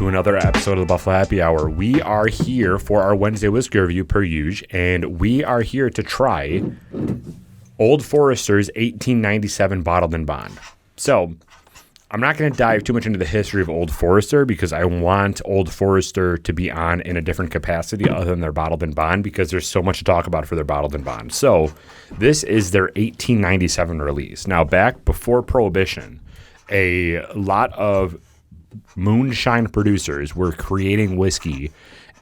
to another episode of the Buffalo Happy Hour. We are here for our Wednesday whiskey review per usual, and we are here to try Old Forester's 1897 Bottled in Bond. So, I'm not going to dive too much into the history of Old Forester because I want Old Forester to be on in a different capacity other than their Bottled in Bond because there's so much to talk about for their Bottled in Bond. So, this is their 1897 release. Now, back before Prohibition, a lot of moonshine producers were creating whiskey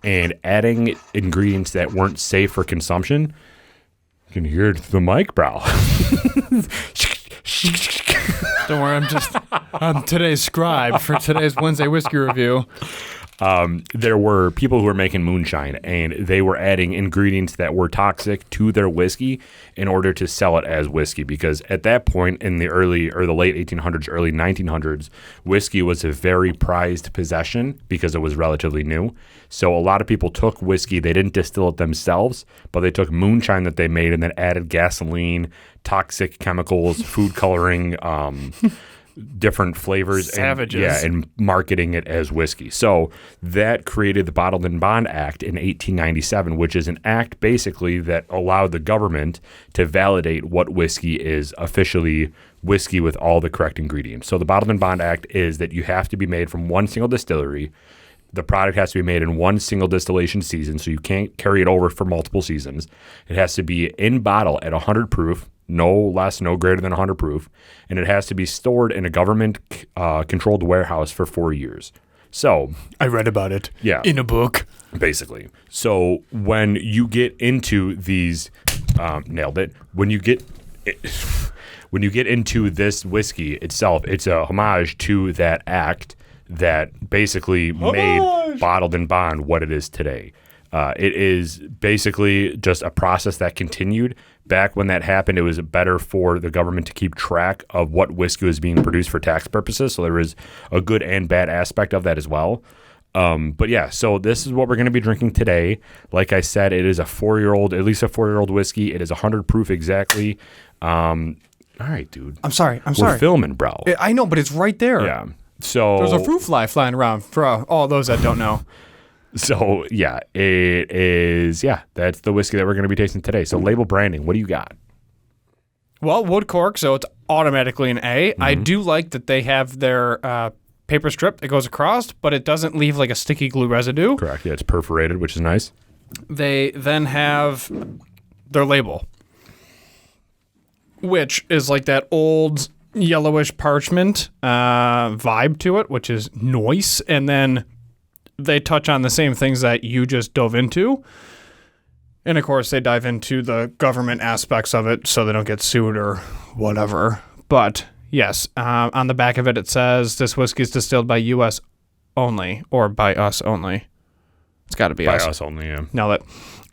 and adding ingredients that weren't safe for consumption. You can hear it through the mic, bro. Don't worry, I'm today's scribe for today's Wednesday whiskey review. There were people who were making moonshine, and they were adding ingredients that were toxic to their whiskey in order to sell it as whiskey. Because at that point in the late 1800s, early 1900s, whiskey was a very prized possession because it was relatively new. So a lot of people took whiskey, they didn't distill it themselves, but they took moonshine that they made and then added gasoline, toxic chemicals, food coloring, different flavors, Savages. and marketing it as whiskey. So that created the Bottled in Bond Act in 1897, which is an act basically that allowed the government to validate what whiskey is officially whiskey with all the correct ingredients. So the Bottled in Bond Act is that you have to be made from one single distillery. The product has to be made in one single distillation season, so you can't carry it over for multiple seasons. It has to be in bottle at 100 proof, no less, no greater than 100 proof, and it has to be stored in a government-controlled warehouse for 4 years. So I read about it in a book. Basically. So when you get into these, nailed it, when you get into this whiskey itself, it's a homage to that act that basically made Bottled in Bond what it is today. It is basically just a process that continued. Back when that happened, it was better for the government to keep track of what whiskey was being produced for tax purposes. So there was a good and bad aspect of that as well. But yeah, so this is what we're going to be drinking today. Like I said, it is at least a 4-year-old whiskey. It is 100 proof exactly. All right, dude. I'm sorry. We're filming, bro. I know, but it's right there. Yeah. So there's a fruit fly flying around for all those that don't know. So, yeah, it is, that's the whiskey that we're going to be tasting today. So, label branding, what do you got? Well, wood cork, so it's automatically an A. I do like that they have their paper strip that goes across, but it doesn't leave like a sticky glue residue. Correct, yeah, it's perforated, which is nice. They then have their label, which is like that old yellowish parchment vibe to it, which is nice, and then they touch on the same things that you just dove into. And, of course, they dive into the government aspects of it so they don't get sued or whatever. But, yes, on the back of it, it says this whiskey is distilled by U.S. only or by us only. It's got to be us. By us only, yeah. Nailed it.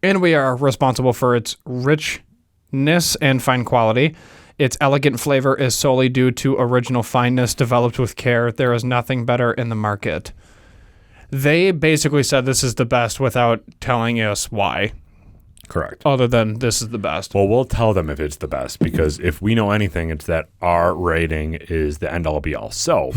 And we are responsible for its richness and fine quality. Its elegant flavor is solely due to original fineness developed with care. There is nothing better in the market. They basically said this is the best without telling us why. Correct. Other than this is the best. Well, we'll tell them if it's the best, because if we know anything, it's that our rating is the end all be all. So,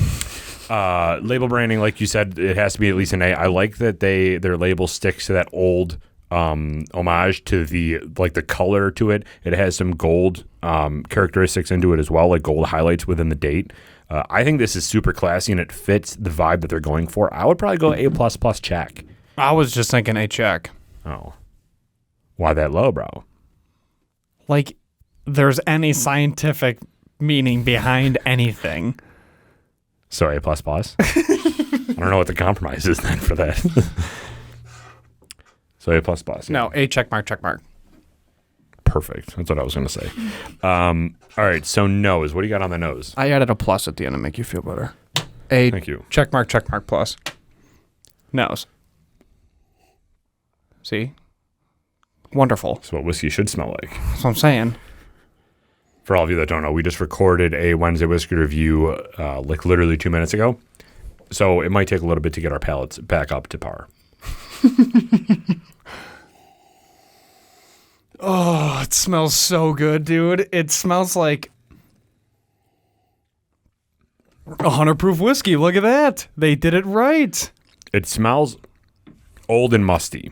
label branding, like you said, it has to be at least an A. I like that their label sticks to that old homage to the color to it. It has some gold characteristics into it as well, like gold highlights within the date. I think this is super classy and it fits the vibe that they're going for. I would probably go A++ check. I was just thinking A check. Oh. Why that low, bro? Like, there's any scientific meaning behind anything. So A++? I don't know what the compromise is then for that. So A++. Yeah. No, A check mark. Perfect. That's what I was going to say. All right. So nose. What do you got on the nose? I added a plus at the end to make you feel better. A Thank you. Check mark plus. Nose. See? Wonderful. That's what whiskey should smell like. That's what I'm saying. For all of you that don't know, we just recorded a Wednesday whiskey review like literally 2 minutes ago. So it might take a little bit to get our palates back up to par. Oh, it smells so good, dude. It smells like 100 proof whiskey. Look at that. They did it right. It smells old and musty.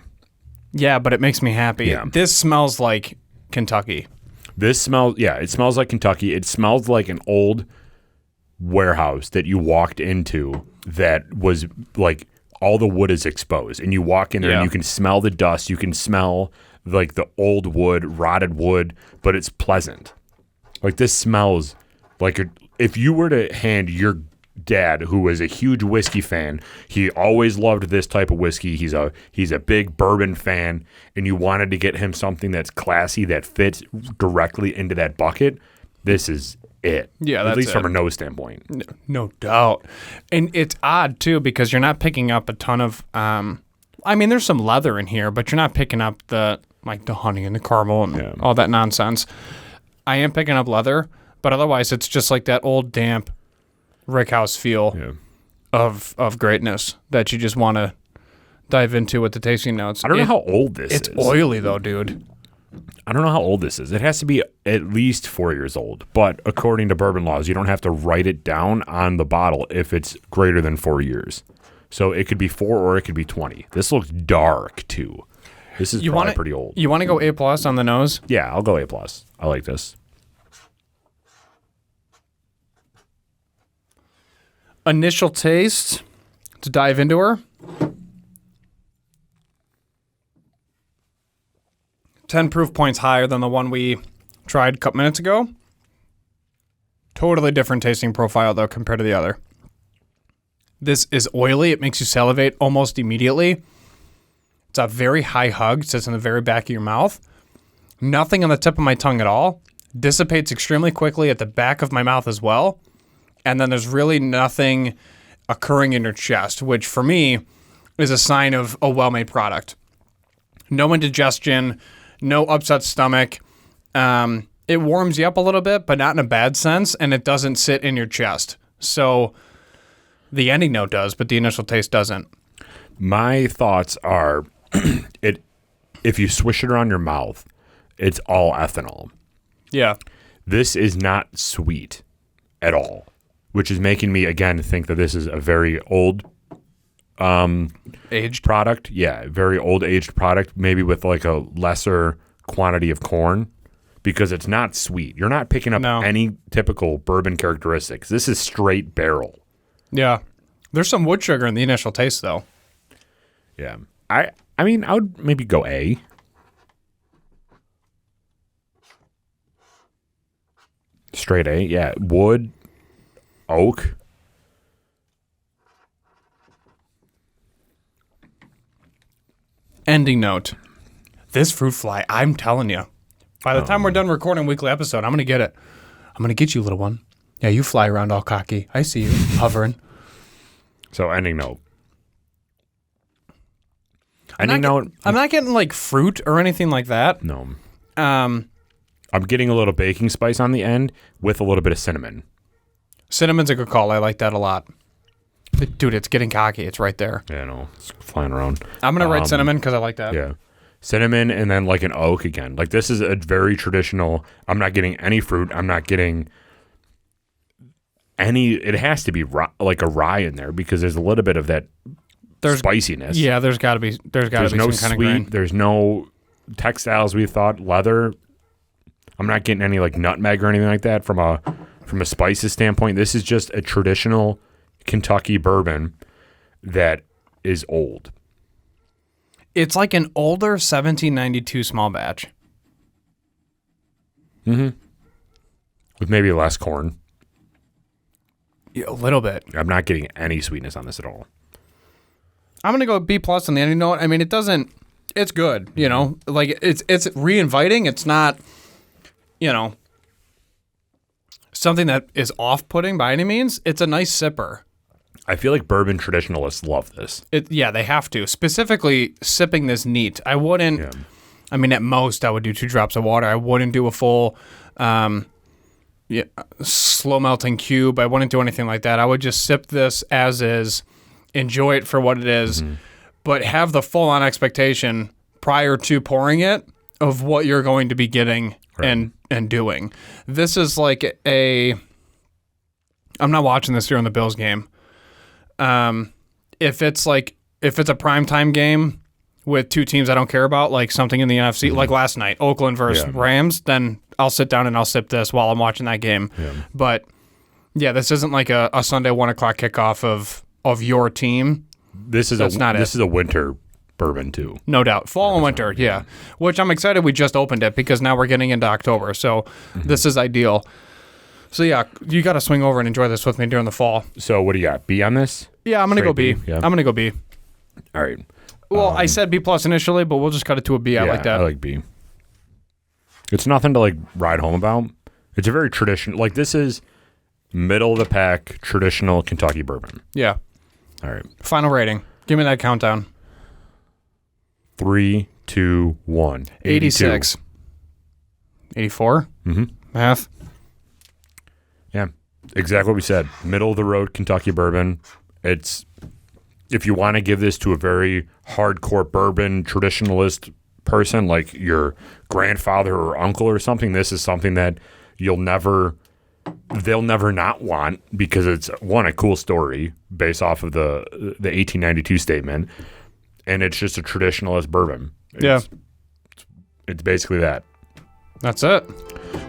Yeah, but it makes me happy. Yeah. This smells like Kentucky. It smells like Kentucky. It smells like an old warehouse that you walked into that was like all the wood is exposed. And you walk in there and you can smell the dust. You can smell like the old wood, rotted wood, but it's pleasant. Like this smells like if you were to hand your dad, who was a huge whiskey fan, he always loved this type of whiskey. He's a big bourbon fan, and you wanted to get him something that's classy that fits directly into that bucket. This is it. Yeah, at least from a nose standpoint. No doubt. And it's odd too because you're not picking up a ton of. I mean, there's some leather in here, but you're not picking up the honey and the caramel and all that nonsense. I am picking up leather, but otherwise it's just like that old damp rickhouse feel of greatness that you just want to dive into with the tasting notes. I don't know how old this is. It's oily though, dude. I don't know how old this is. It has to be at least 4 years old. But according to bourbon laws, you don't have to write it down on the bottle if it's greater than 4 years. So it could be 4 or it could be 20. This looks dark too. This is probably pretty old. You want to go A+ on the nose? Yeah, I'll go A+. I like this. Initial taste to dive into her. 10 proof points higher than the one we tried a couple minutes ago. Totally different tasting profile though compared to the other. This is oily. It makes you salivate almost immediately. It's a very high hug. Sits in the very back of your mouth. Nothing on the tip of my tongue at all. Dissipates extremely quickly at the back of my mouth as well. And then there's really nothing occurring in your chest, which for me is a sign of a well-made product. No indigestion, no upset stomach. It warms you up a little bit, but not in a bad sense, and it doesn't sit in your chest. So the ending note does, but the initial taste doesn't. My thoughts are, if you swish it around your mouth, it's all ethanol. Yeah. This is not sweet at all, which is making me, again, think that this is a very old aged product. Yeah, very old aged product, maybe with like a lesser quantity of corn, because it's not sweet. You're not picking up any typical bourbon characteristics. This is straight barrel. Yeah. There's some wood sugar in the initial taste, though. Yeah. I mean, I would maybe go A. Straight A, yeah. Wood, oak. Ending note. This fruit fly, I'm telling you, by the time we're done recording a weekly episode, I'm going to get it. I'm going to get you, little one. Yeah, you fly around all cocky. I see you hovering. So ending note. I'm not getting like fruit or anything like that. No. I'm getting a little baking spice on the end with a little bit of cinnamon. Cinnamon's a good call. I like that a lot. Dude, it's getting cocky. It's right there. Yeah, I know. It's flying around. I'm going to write cinnamon because I like that. Yeah. Cinnamon and then like an oak again. Like this is a very traditional. I'm not getting any fruit. I'm not getting any. It has to be like a rye in there because there's a little bit of that spiciness. Yeah, there's got to be. There's no some sweet, kind of grain. There's no textiles. We thought leather. I'm not getting any like nutmeg or anything like that from a spices standpoint. This is just a traditional Kentucky bourbon that is old. It's like an older 1792 small batch. Mm-hmm. With maybe less corn. Yeah, a little bit. I'm not getting any sweetness on this at all. I'm going to go B+ on the ending note. I mean, it doesn't... It's good, you know? Like, it's re-inviting. It's not, you know, something that is off-putting by any means. It's a nice sipper. I feel like bourbon traditionalists love this. Yeah, they have to. Specifically, sipping this neat. I wouldn't... Yeah. I mean, at most, I would do 2 drops of water. I wouldn't do a full slow-melting cube. I wouldn't do anything like that. I would just sip this as is, enjoy it for what it is, but have the full-on expectation prior to pouring it of what you're going to be getting and doing. This is like a... I'm not watching this during the Bills game. If it's like if it's a primetime game with two teams I don't care about, like something in the NFC, like last night, Oakland versus Rams, then I'll sit down and I'll sip this while I'm watching that game. Yeah. But yeah, this isn't like a Sunday 1 o'clock kickoff of your team. This is a winter bourbon too. No doubt. Fall and winter, yeah. Which I'm excited we just opened it because now we're getting into October. So this is ideal. So yeah, you got to swing over and enjoy this with me during the fall. So what do you got? B on this? Yeah, I'm going to go B. Yeah. I'm going to go B. All right. Well, I said B+ initially, but we'll just cut it to a B. I like that. I like B. It's nothing to like ride home about. It's a very traditional, like this is middle of the pack traditional Kentucky bourbon. Yeah. All right. Final rating. Give me that countdown. 3, 2, 1. 86. 84? Mm-hmm. Math. Yeah. Exactly what we said. Middle of the road Kentucky bourbon. It's, if you want to give this to a very hardcore bourbon traditionalist person, like your grandfather or uncle or something, this is something that they'll never not want, because it's, one, a cool story based off of the 1892 statement, and it's just a traditionalist bourbon. It's basically that. That's it.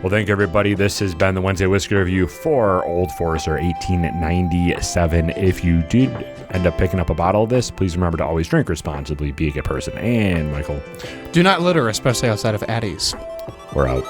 Well, thank you, everybody. This has been the Wednesday Whiskey Review for Old Forester 1897. If you did end up picking up a bottle of this, please remember to always drink responsibly, be a good person. And Michael, Do not litter, especially outside of Addie's. we're out.